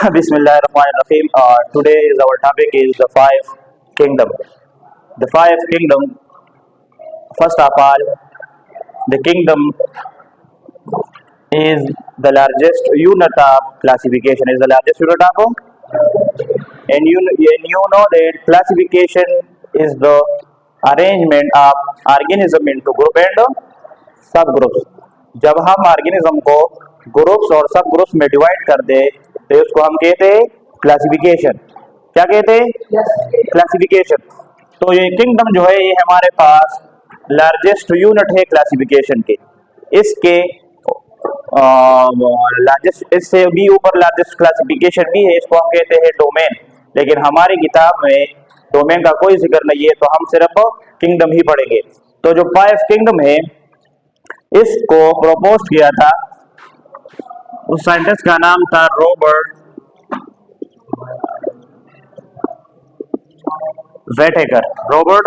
Bismillahirrahmanirrahim. Today is our topic is the five kingdom. The five kingdom. First of all, the kingdom is the largest unit of classification. Is the largest unit of, and you know that classification is the arrangement of organism into group and सब groups. जब हम organism को groups और सब groups में divide कर दे तो उसको हम कहते हैं क्लासिफिकेशन. क्या कहते हैं? क्लासिफिकेशन. तो ये किंगडम जो है ये हमारे पास लार्जेस्ट यूनिट है क्लासिफिकेशन के. इसके लार्जेस्ट, इससे भी ऊपर लार्जेस्ट क्लासिफिकेशन भी है, इसको हम कहते हैं डोमेन. लेकिन हमारी किताब में डोमेन का कोई जिक्र नहीं है, तो हम सिर्फ किंगडम ही पढ़ेंगे. तो जो 5 किंगडम है इसको प्रपोज किया था, उस साइंटिस्ट का नाम था Robert Whittaker. Robert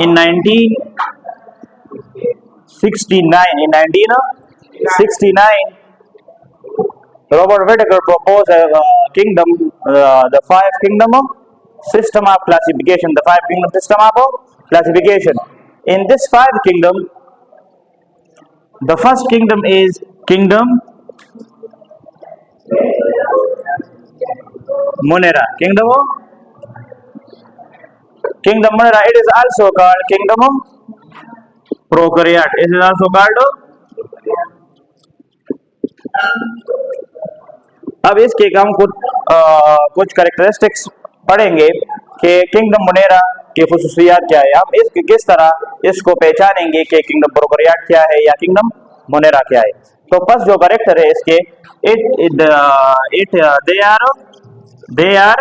in 1969 Robert Whittaker proposed a kingdom, the 5 kingdom system of classification, the 5 kingdom system of classification. In this 5 kingdom, the first kingdom is kingdom Monera. Kingdom Monera. It is also called kingdom Prokaryote. It is also called. अब इसके हम कुछ characteristics पढ़ेंगे कि kingdom Monera की खुसूसियात क्या है. हम इस किस तरह इसको पहचानेंगे कि किंगडम प्रोकैरियोट क्या है या किंगडम मोनेरा क्या है. तो फर्स्ट जो कैरेक्टर है इसके, they are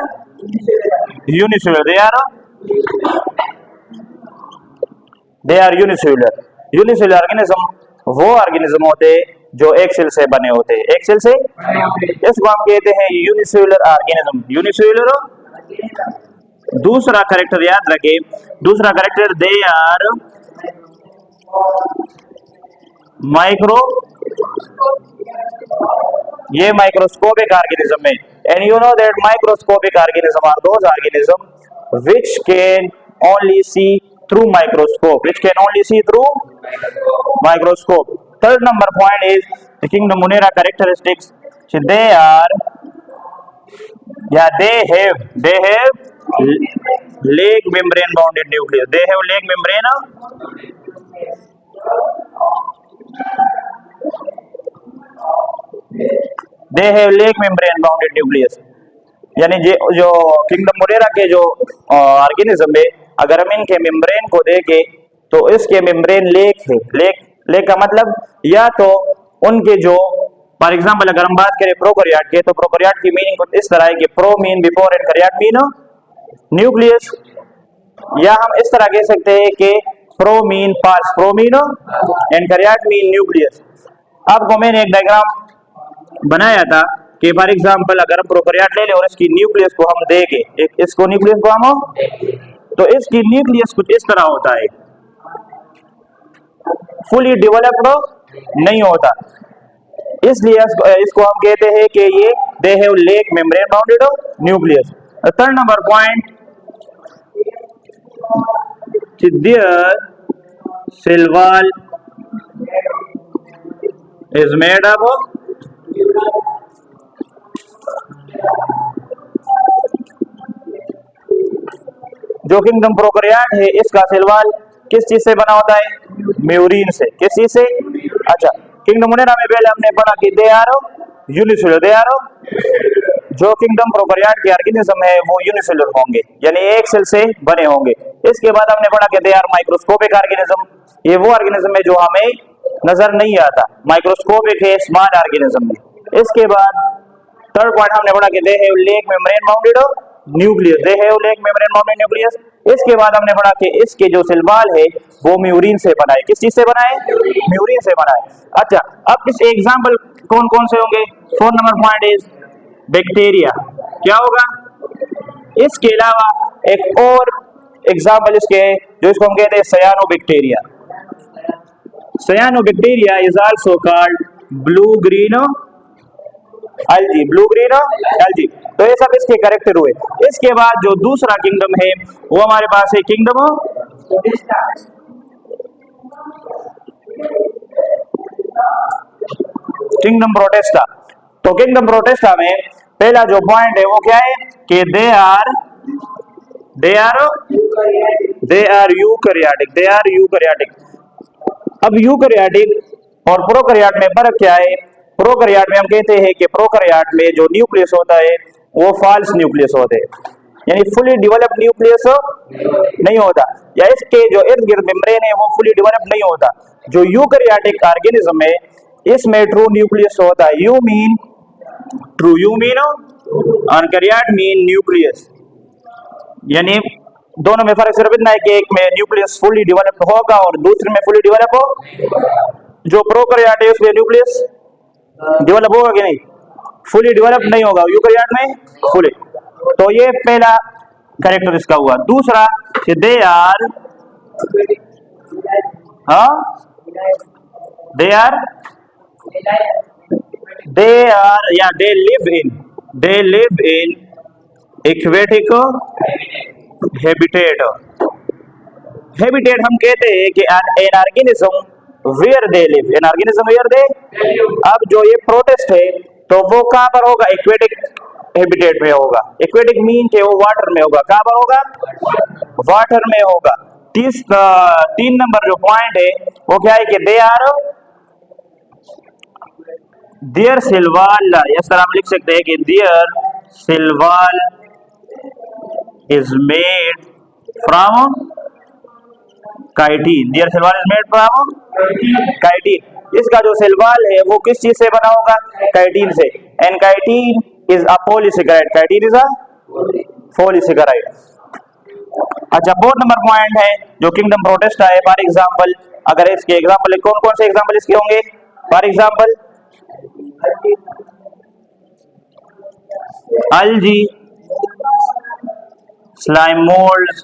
unicellular. Unicellular organism वो ऑर्गेनिज्म होते जो एक सेल से बने होते हैं. एक सेल से, इसको हम कहते हैं यूनिसेलुलर ऑर्गेनिज्म. यूनिसेलुलर. दूसरा कैरेक्टर याद रखें, दूसरा कैरेक्टर दे आर माइक्रो. ये माइक्रोस्कोपिक ऑर्गेनिज्म है. And you know that microscopic organism are those organism which can only see through microscope. Third number point is the kingdom Monera characteristics. So they have lake membrane bounded nucleus. They have lake membrane. They have lake membrane bounded nucleus. यानी जो kingdom Monera के जो organism है, अगर हम इनके membrane को देखें तो इसके मेम्ब्रेन लेक है. लेक का मतलब या तो उनके जो, फॉर एग्जांपल अगर हम बात करें प्रोकैरियोट के, तो प्रोकैरियोट की मीनिंग कुछ इस तरह है कि pro mean before and karyote mean nucleus. या हम इस तरह कह सकते हैं कि प्रो मीन पास, pro mean and karyote mean nucleus. आपको मैंने एक डायग्राम बनाया था कि फॉर एग्जांपल अगर हम प्रोकैरियोट ले लें और इसकी न्यूक्लियस को हम देखें, इसको न्यूक्लियस को हम, तो इसकी न्यूक्लियस कुछ इस तरह होता है, फुली डेवलप्ड नहीं होता. इसलिए इसको हम कहते हैं कि ये they have lack membrane bounded nucleus. Third number point, their cell wall is made up जो किंगडम प्रोकैरियोट है इसका सेल वॉल किस चीज से बना होता है? म्यूरिन से. किस चीज से? अच्छा, किंगडम मोनेरा में पहले हमने पढ़ा कि दे आर यूनिसेलुलर. जो किंगडम प्रोकैरियोट के ऑर्गेनिज्म है वो यूनिसेलुलर होंगे, यानी एक सेल से बने होंगे. इसके बाद हमने पढ़ा कि दे आर माइक्रोस्कोपिक ऑर्गेनिज्म. ये वो ऑर्गेनिज्म है जो हमें नजर नहीं आता, माइक्रोस्कोपिक है, स्मॉल ऑर्गेनिज्म है. इसके बाद थर्ड पॉइंट हमने पढ़ा कि they have lack membrane bounded nucleus. They have lack membrane bounded nucleus. इसके बाद हमने पढ़ा कि इसके जो सेल वॉल है वो म्यूरिन से बना है. किस चीज से बना है? म्यूरिन से बना है. अच्छा, अब इस एग्जांपल कौन कौन से होंगे? 4 नंबर पॉइंट इज बैक्टीरिया. क्या होगा? इसके अलावा एक और एग्जांपल इसके जो इसको हम कहते हैं cyanobacteria. Cyanobacteria is also called blue green algae, blue green algae. तो ये सब इसके कैरेक्टर हुए। इसके बाद जो दूसरा किंगडम है वो हमारे पास है किंगडम प्रोटेस्टा। तो किंगडम प्रोटेस्टा में पहला जो पॉइंट है वो क्या है कि दे आर यूकैरियोटिक। अब यूकैरियोटिक और प्रोकैरियोट में फर्क क्या है? प्रोकैरियोट में हम कहते हैं कि प्रोकैरियोट में जो न्यूक्लियस होता है वो फॉल्स न्यूक्लियस होते हैं, यानी फुली डेवलप्ड न्यूक्लियस नहीं होता, या इसके जो इर्द गिर्द मेम्ब्रेन है वो फुली डेवलप्ड नहीं होता। जो यूकैरियोटिक ऑर्गेनिज्म है इसमें ट्रू न्यूक्लियस होता है। यू मीन और कैरियोट मीन न्यूक्लियस, यानी दोनों में फर्क सिर्फ इतना है कि एक में न्यूक्लियस फुली डेवलप्ड होगा और दूसरे में फुली डेवलप हो। जो प्रोकैरियोट है उसमें न्यूक्लियस डेवलप होगा कि नहीं? फुली डेवलप नहीं होगा, यूकैरियोट में फुली। तो ये पहला कैरेक्टर इसका हुआ। दूसरा they live in aquatic habitat. Habitat हम कहते हैं कि an organism where they live, an organism where they. अब जो ये प्रोटेस्ट है तो वो कहां पर होगा? एक्वेटिक हैबिटेट में होगा। एक्वेटिक मीन के वो वाटर में होगा। कहां पर होगा? वाटर में होगा। 3 नंबर जो पॉइंट है वो क्या है कि देयर सिल्वाल, इस तरह हम लिख सकते हैं कि their cell wall is made from chitin. Their cell wall is made from chitin. इसका जो सिल्वाल है वो किस चीज से बना होगा? काइटिन से। And chitin is a polysaccharide. Chitin is a polysaccharide. अच्छा, 4 नंबर पॉइंट है जो किंगडम प्रोटेस्टा है। फॉर एग्जांपल, अगर इसके एग्जांपल कौन कौन से एग्जांपल इसके होंगे? For example algae, slime molds,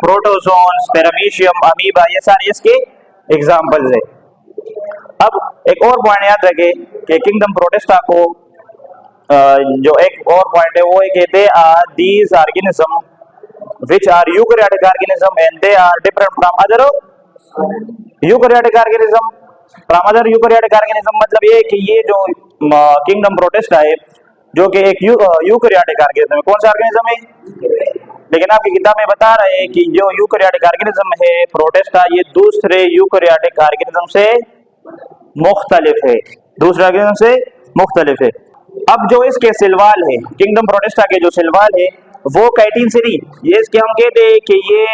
protozoans, paramecium, amoeba, ये सारे इसके एग्जांपल्स है। अब एक और पॉइंट याद रखें कि किंगडम प्रोटेस्टा को जो एक और पॉइंट है वो है कि they are these organism which are eukaryotic organism and they are different from other eukaryotic organism. From other eukaryotic organism मतलब ये कि ये जो किंगडम प्रोटेस्टा है जो कि एक यूकैरियोटिक ऑर्गेनिज्म है। कौन सा ऑर्गेनिज्म है? लेकिन आपकी किताब में बता रहे हैं कि जो यूकैरियोटिक ऑर्गेनिज्म है प्रोटेस्टा, ये दूसरे यूकैरियोटिक ऑर्गेनिज्म से मुख्तलिफ है, दूसरे ऑर्गेनिज्म से मुख्तलिफ है। अब जो इसके सिल्वाल है, किंगडम प्रोटेस्टा के जो सिल्वाल है वो काइटिन से नहीं, ये इसके हम कहते हैं कि ये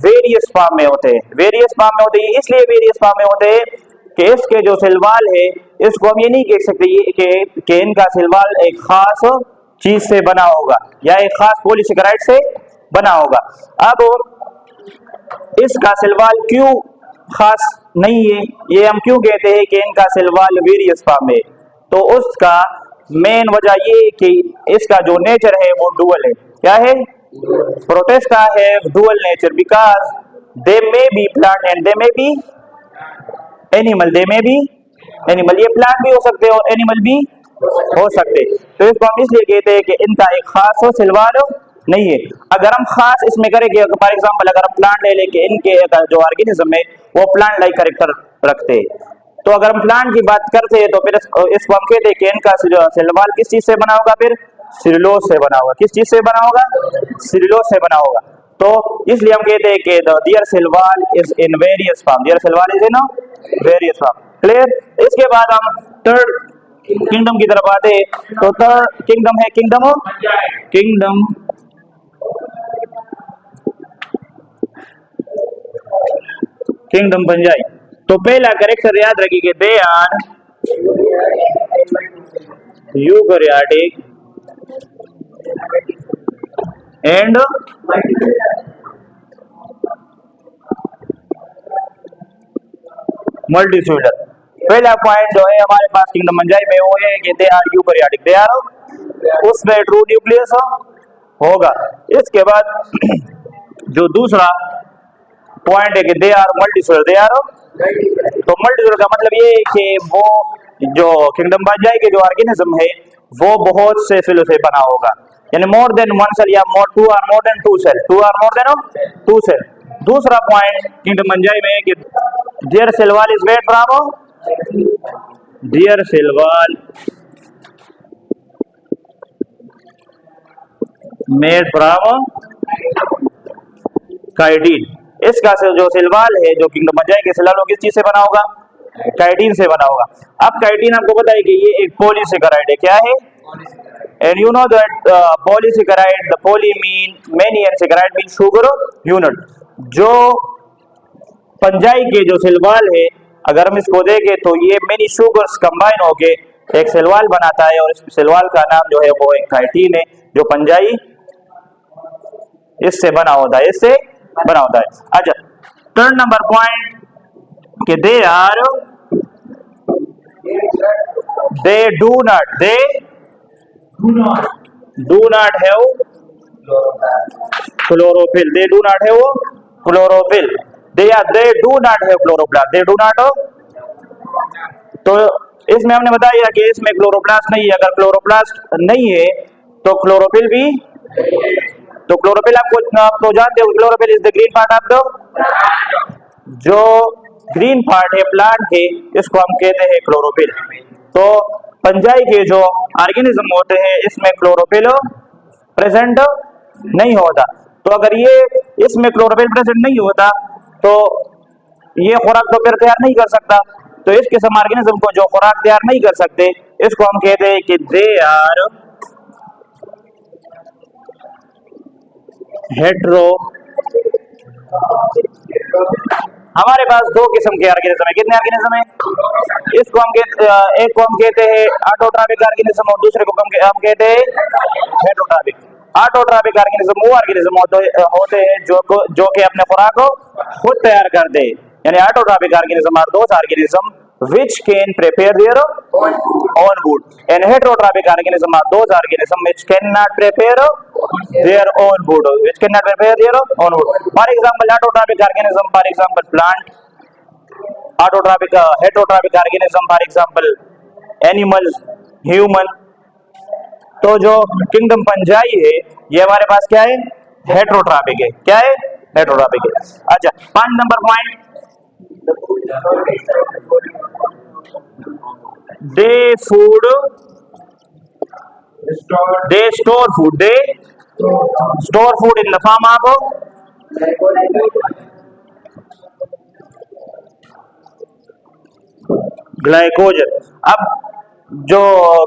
वेरियस फॉर्म में होते हैं। वेरियस फॉर्म में होते हैं इसलिए वेरियस फॉर्म में होते हैं कि इसके जो सिल्वाल है इसको हम ये नहीं कह सकते कि इनका सिल्वाल एक खास चीज से बना होगा या एक खास पॉलीसेकेराइड से बना होगा। अब इसका सिल्वाल क्यों खास नहीं है, ये हम क्यों कहते हैं कि इनका सिल्वाल वेरियस फॉर्म है? तो उसका मेन वजह ये है कि इसका जो नेचर है वो डुअल है। क्या है? प्रोटेस्टा है dual nature because they may be plant and they may be animal. They में भी एनिमल, ये प्लांट भी हो सकते हैं और एनिमल भी हो सकते हैं। तो इसको हम इसलिए कहते हैं कि इनका एक खास सिल्वाल नहीं है। अगर हम खास इसमें करेंगे, फॉर एग्जांपल अगर हम प्लांट ले लेके इनके जो ऑर्गेनिज्म है वो प्लांट लाइक कैरेक्टर रखते हैं, तो अगर हम प्लांट की बात करते हैं तो फिर इसको हम कहते हैं कि इनका सिल्वाल किस चीज से बना होगा? फिर सेलुलोज से बना होगा। किस चीज से बना होगा? सेलुलोज से बना होगा। तो इसलिए हम कहते हैं कि their cell wall is in various form. Their cell wall is in various form. Clear? इसके बाद हम थर्ड किंगडम की तरफ आते हैं। तो थर्ड किंगडम है किंगडम फंजाई। तो पहला कैरेक्टर याद रखिए कि they are eukaryotic and multicellular. पहला पॉइंट जो है हमारे पास किंगडम फंजाई में वो है कि they are eukaryotic. They are उसमें ट्रू न्यूक्लियस होगा। इसके बाद जो दूसरा पॉइंट है कि they are multicellular. They are तो मल्टीसेलुलर का मतलब ये है कि वो जो किंगडम पंजाई के जो ऑर्गेनिज्म है वो बहुत से सेलों से बना होगा, यानी मोर देन वन सेल या two or more than two cell, two or more than two cell. दूसरा पॉइंट किंगडम पंजाई में है कि their cell wall is made from, their cell wall made from chitin. इसका जो cell wall है जो kingdom पंजाई के सेल वॉल किस चीज से बना होगा, काइटिन से बना होगा। अब काइटिन आपको पता है कि ये एक पॉलीसेकेराइड है, क्या है, and you know that polysaccharide, the poly mean many and saccharide mean sugar unit. जो पंजाई के जो सेल वॉल है अगर हम इसको देखें तो ये मेनी शुगर्स कंबाइन होके एक सेल वॉल बनाता है, और इस सेल वॉल का नाम जो है वो एक काइटिन है जो पंजाई इससे बना होता है, इससे बना होता है। अच्छा, थर्ड नंबर पॉइंट कि they do not have chlorophyll, they do not have chlorophyll, they do not have chloroplast, they do not. तो इसमें हमने बताया कि इसमें क्लोरोप्लास्ट नहीं है, अगर क्लोरोप्लास्ट नहीं है तो क्लोरोफिल भी, तो क्लोरोफिल आप तो जानते हो, chlorophyll is the green part of the, जो ग्रीन पार्ट है प्लांट के, इसको हम कहते हैं क्लोरोफिल। तो पंजाई के जो ऑर्गेनिज्म होते हैं इसमें क्लोरोफिल प्रेजेंट नहीं होता। तो अगर ये इसमें क्लोरोफिल प्रेजेंट नहीं होता तो ये खुराक तो फिर तैयार नहीं कर सकता। तो इस किस्म ऑर्गेनिज्म को जो खुराक तैयार नहीं कर सकते इसको हम कहते हैं कि दे आर हेट्रो। हमारे पास दो किस्म के ऑर्गेनिज्म है, कितने ऑर्गेनिज्म है, इसको हम कहते, एक को हम कहते हैं ऑटोट्रॉपिक ऑर्गेनिज्म और दूसरे को हम कहते हैं हेट्रोट्रॉपिक। ऑटोट्रॉपिक ऑर्गेनिज्म वो ऑर्गेनिज्म होते हैं जो कि अपने खुराक को खुद तैयार करते हैं, यानी autotrophic organism are those organism which can prepare their own food, and heterotrophic organism are those organism which cannot prepare their own food, which cannot prepare their own food. For example, autotrophic organism, for example plant, autotrophic heterotrophic organism, for example animals, human। तो जो kingdom पंजाई है ये हमारे पास क्या है, heterotrophic है, क्या है, हेट्रोट्रॉपिक है। अच्छा, 5 number point, they store food in the form of glycogen. अब जो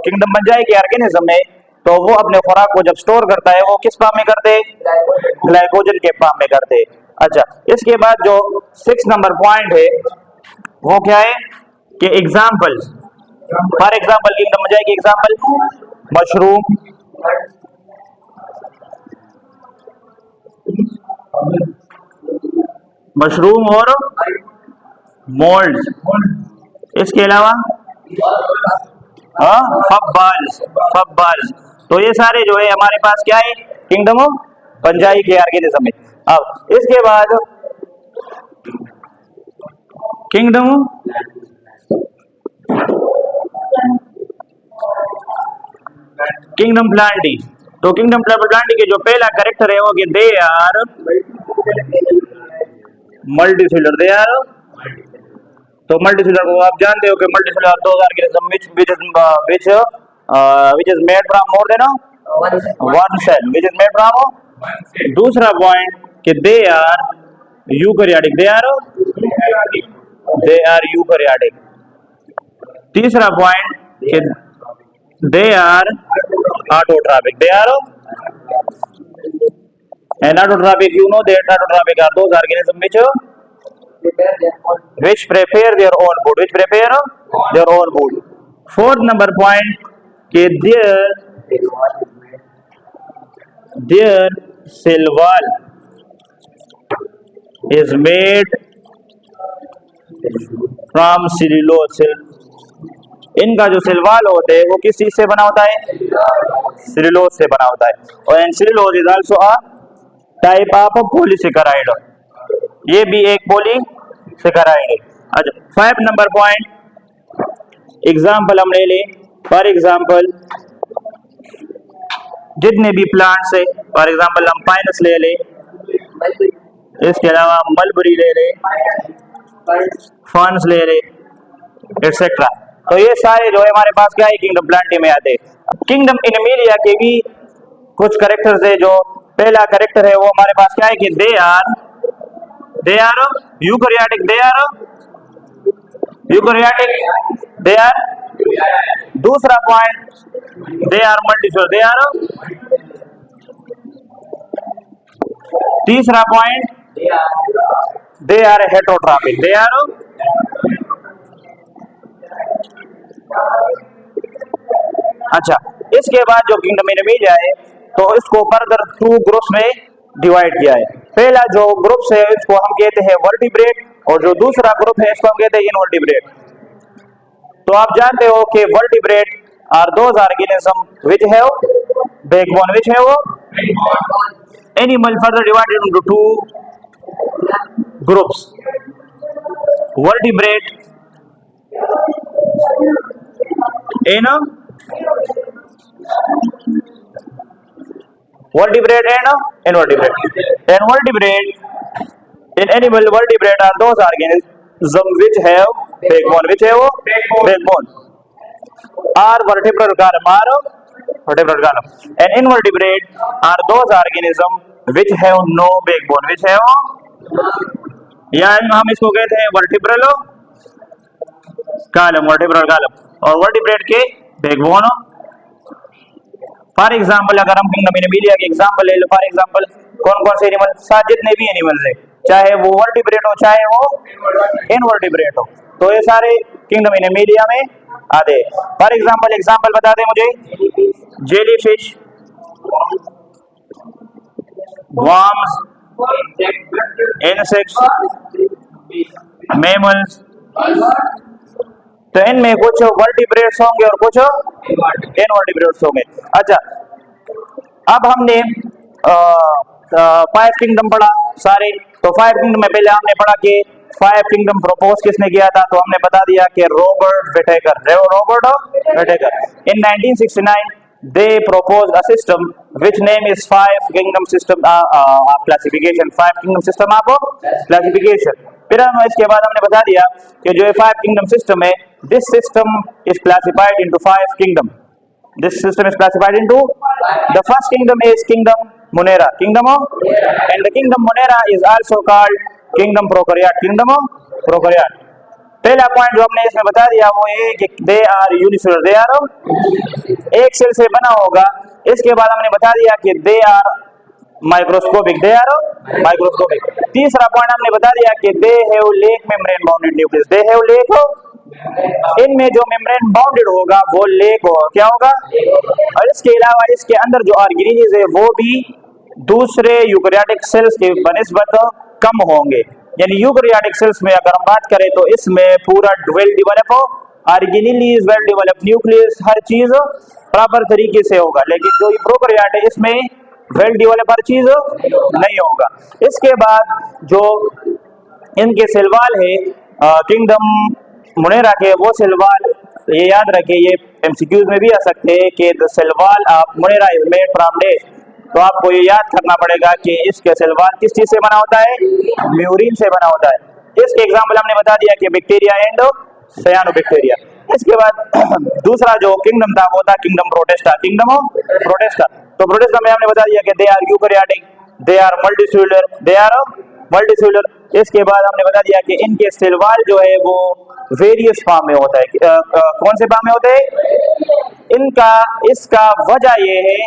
किंगडम पंजाई के ऑर्गेनिज्म है तो वो अपने खुराक को जब स्टोर करता है वो किस फॉर्म में करते हैं, ग्लाइकोजन के फॉर्म में करते हैं। अच्छा, इसके बाद जो 6 नंबर पॉइंट है वो क्या है कि एग्जाम्पल, फॉर एग्जाम्पल किंगडम पंजाई की एग्जाम्पल मशरूम, मशरूम और मोल्ड, इसके अलावा फब्बाल्स। तो ये सारे जो है हमारे पास क्या है, किंगडम पंजाई के ऑर्गेनिज्म है। अब इसके बाद किंगडम प्लांटी। तो किंगडम प्लांटी के जो पहला कैरेक्टर है वो कि they are multicellular, they are. तो मल्टीसेलुलर को आप जानते हो कि multicellular those organism which is made from more than one cell, which is made from। दूसरा पॉइंट कि they are eukaryotic, they are eukaryotic. तीसरा पॉइंट कि they are autotrophic, they are and autotrophic, you know that autotrophic are those organisms which prepare their own food, which prepare their own food। Fourth number point कि their cell wall is made from cellulose। इनका जो cell wall होते हैं वो किस चीज से बना होता है, सेलुलोज से बना होता है। और cellulose is also a type of polysaccharide, ये भी एक पॉलीसेकेराइड है। अच्छा, 5 नंबर पॉइंट एग्जाम्पल हम ले ले, फॉर एग्जाम्पल जितने भी प्लांट्स है, फॉर एग्जाम्पल हम पाइनस ले ले, इसके अलावा मलबरी ले ले, फर्न्स ले ले, एक्सेट्रा। तो ये सारे जो है हमारे पास क्या है, किंगडम प्लांटी में आते हैं। किंगडम एनिमेलिया के भी कुछ करेक्टर्स है। जो पहला करेक्टर है वो हमारे पास क्या है कि they are eukaryotic, they are. दूसरा पॉइंट, दे आर मल्टीसेलुलर, तीसरा पॉइंट, दे आर हेटेरोट्रॉपिक, अच्छा। इसके बाद जो किंगडम एनिमेलिया है तो इसको फर्दर 2 ग्रुप्स में डिवाइड किया है। पहला जो ग्रुप है इसको हम कहते हैं वर्टिब्रेट, और जो दूसरा ग्रुप है इसको हम कहते हैं इनवर्टिब्रेट। तो आप जानते हो कि vertebrate are those organism which have backbone, which have animal further divided into 2 groups, vertebrate in vertebrate and invertebrate. And vertebrate in animal, vertebrate are those organisms which have backbone, are vertebral column, and invertebrate are those organisms which have no backbone, या हम इसको कहते हैं vertebral column, और vertebrate के backbone. For example अगर हम kingdom Animalia के एग्जांपल ले लो, फॉर एग्जांपल कौन कौन से एनिमल, जितने भी एनिमल्स है, चाहे वो वर्टिब्रेट हो चाहे वो इनवर्टिब्रेट हो, तो ये सारे किंगडम एनिमेलिया में आते हैं। फॉर एग्जांपल बता दें मुझे, जेलीफिश, वर्म्स, इंसेक्ट्स, मैमल्स, तो इनमें कुछ वर्टिब्रेट्स होंगे और कुछ इनवर्टिब्रेट्स होंगे। अच्छा, अब हमने 5 किंगडम पढ़ा सारे। तो 5 किंगडम में पहले हमने पढ़ा कि 5 किंगडम प्रपोज किसने किया था, तो हमने बता दिया कि Robert Whittaker in 1969 they proposed a system which name is 5 kingdom system classification, 5 kingdom system of classification। फिर हम इसके बाद हमने बता दिया कि जो 5 kingdom system है, this system is classified into 5 kingdom, this system is classified into, the first kingdom is kingdom Monera, and the kingdom Monera is also called kingdom prokaryote। पहला पॉइंट जो हमने इसमें बता दिया वो ये कि they are unicellular, they are एक सेल से बना होगा। इसके बाद हमने बता दिया कि दे आर माइक्रोस्कोपिक, तीसरा पॉइंट हमने बता दिया कि they have lack membrane bounded nucleus, they have lack, इनमें जो मेम्ब्रेन बाउंडेड होगा वो लेक क्या होगा। और इसके अलावा इसके अंदर जो ऑर्गेनिज है वो भी दूसरे यूकैरियोटिक सेल्स के बनिस्बत कम होंगे। यानी यूकैरियोटिक सेल्स में अगर हम बात करें तो इसमें पूरा वेल डेवलप हो, ऑर्गेनेलिज वेल डेवलप, न्यूक्लियस हर चीज प्रॉपर तरीके से होगा। लेकिन जो ये प्रोकैरियोट है इसमें वेल डेवलप हर चीज नहीं होगा। इसके बाद जो इनके सेल वॉल है किंगडम मोनेरा के, वो सेल वॉल ये याद रखें, ये एमसीक्यूज में भी आ सकते हैं कि the cell wall of Monera is made from dash. तो आपको ये याद करना पड़ेगा कि इसके सेल वॉल किस चीज से बना होता है, म्यूरिन से बना होता है। इसके एग्जांपल हमने बता दिया कि बैक्टीरिया एंड साइनोबैक्टीरिया। इसके बाद दूसरा जो किंगडम था वो था किंगडम प्रोटिस्टा, तो प्रोटिस्टा में हमने बता दिया कि they are eukaryotic, they are multicellular. इसके बाद हमने बता दिया कि इनके सेल वॉल जो है वो वेरियस फॉर्म में होता है। कौन से फॉर्म में होते हैं इसका वजह ये है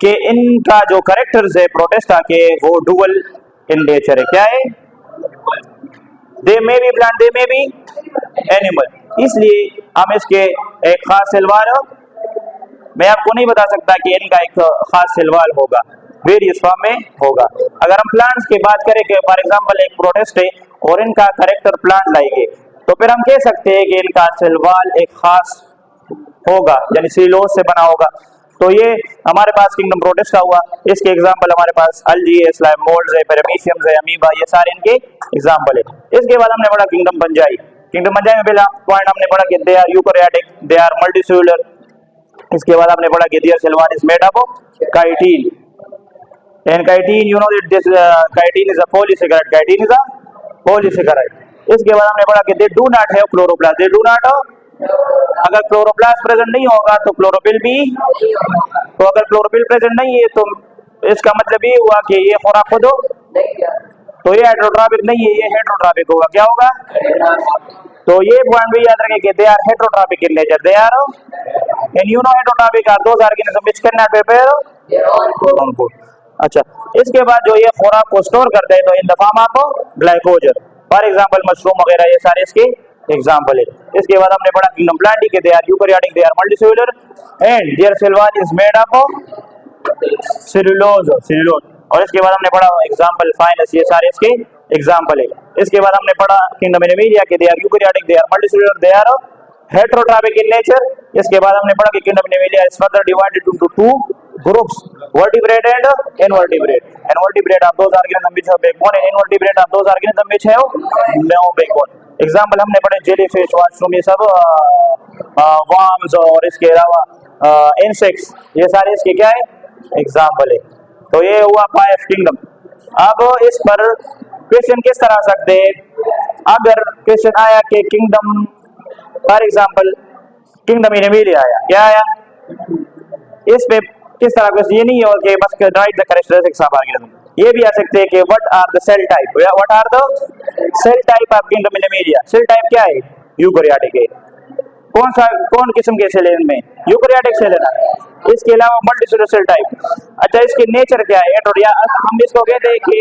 कि इनका जो कैरेक्टर्स है प्रोटिस्टा के वो डुअल इन नेचर है। क्या है, they may be plant, they may be animal, इसलिए हम इसके एक खास सेलवाल, मैं आपको नहीं बता सकता कि इनका एक खास सेलवाल होगा, वेरियस फॉर्म में होगा। अगर हम प्लांट्स की बात करें कि फॉर एग्जांपल एक प्रोटिस्ट है और इनका कैरेक्टर प्लांट लाएंगे, तो फिर हम कह सकते हैं कि इनका सेलवाल एक खास होगा, यानी सेलुलोज से बना होगा। तो ये हमारे पास किंगडम प्रोटिस्टा हुआ। इसके एग्जांपल हमारे पास अल्गी है, स्लाइम मोल्ड्स है, पैरामीशियम्स है, अमीबा, ये सारे इनके एग्जांपल है। इसके बाद हमने पढ़ा किंगडम फंजाई। किंगडम बन जाएंगे। पहला पॉइंट हमने पढ़ा कि they are eukaryotic, they are multicellular. इसके बाद आपने पढ़ा कि their cell wall is made up of chitin, and chitin you know that this chitin is a polysaccharide, chitin is a polysaccharide। इसके बाद हमने पढ़ा कि they do not have chloroplast, they do not have, अगर chloroplast present नहीं होगा तो chlorophyll भी, तो अगर क्लोरोफिल प्रेजेंट नहीं है तो इसका मतलब ये हुआ कि ये खुराक खुद तो ये हेटेरोट्रॉपिक नहीं है, ये हेटेरोट्रॉपिक होगा। क्या होगा? तो ये पॉइंट भी याद रखें कि they are heterotrophic in nature, they are and you know heterotrophic are those organism which can not prepare own food. अच्छा, इसके बाद जो ये खुराक को स्टोर करते हैं तो in the form of glycogen, for example mushroom वगैरह, ये सारे इसके एग्जांपल है। इसके बाद हमने पढ़ा किंगडम प्लांटी के they are eukaryotic, they are multicellular and their cell wall is made up of cellulose, और इसके बाद हमने पढ़ा एग्जांपल फाइनस, ये सारे इसके एग्जांपल है। इसके बाद हमने पढ़ा किंगडम एनिमेलिया के they are eukaryotic, they are multicellular, they are heterotrophic in nature. इसके बाद हमने पढ़ा कि kingdom Animalia is further divided into two groups, vertebrate and invertebrate, and vertebrate are those organisms which have backbone and invertebrate are those organisms which have no backbone। Example हमने पढ़े jellyfish, washroom, ये सब worms और इसके अलावा insects, ये सारे इसके क्या है? एग्जांपल है। तो ये हुआ 5 किंगडम। अब इस पर क्वेश्चन किस तरह आ सकते हैं? अगर क्वेश्चन आया कि kingdom, for example kingdom animalia आया, क्या आया? इस पे किस तरह का, ये नहीं हो कि बस write the characteristics of organism, ये भी आ सकते हैं कि what are the cell type, what are the cell type of kingdom Animalia. Cell type क्या है? यूकैरियोटिक है। कौन किस्म के सेल है इनमें? यूकैरियोटिक सेल है ना। इसके अलावा मल्टीसेलुलर सेल टाइप। अच्छा, इसके नेचर क्या है? हम इसको कहते हैं कि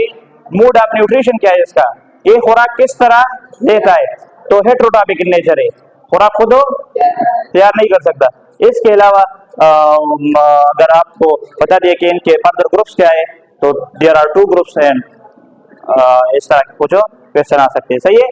मोड ऑफ न्यूट्रिशन क्या है इसका, ये खुराक किस तरह लेता है, तो हेटेरोट्रॉपिक इन नेचर है, खुराक खुद तैयार नहीं कर सकता। इसके अलावा अगर आपको बता दिए कि इनके फर्दर ग्रुप्स क्या है, तो देयर आर 2 ग्रुप्स एंड इस तरह कुछ क्वेश्चन आ सकते हैं। सही है।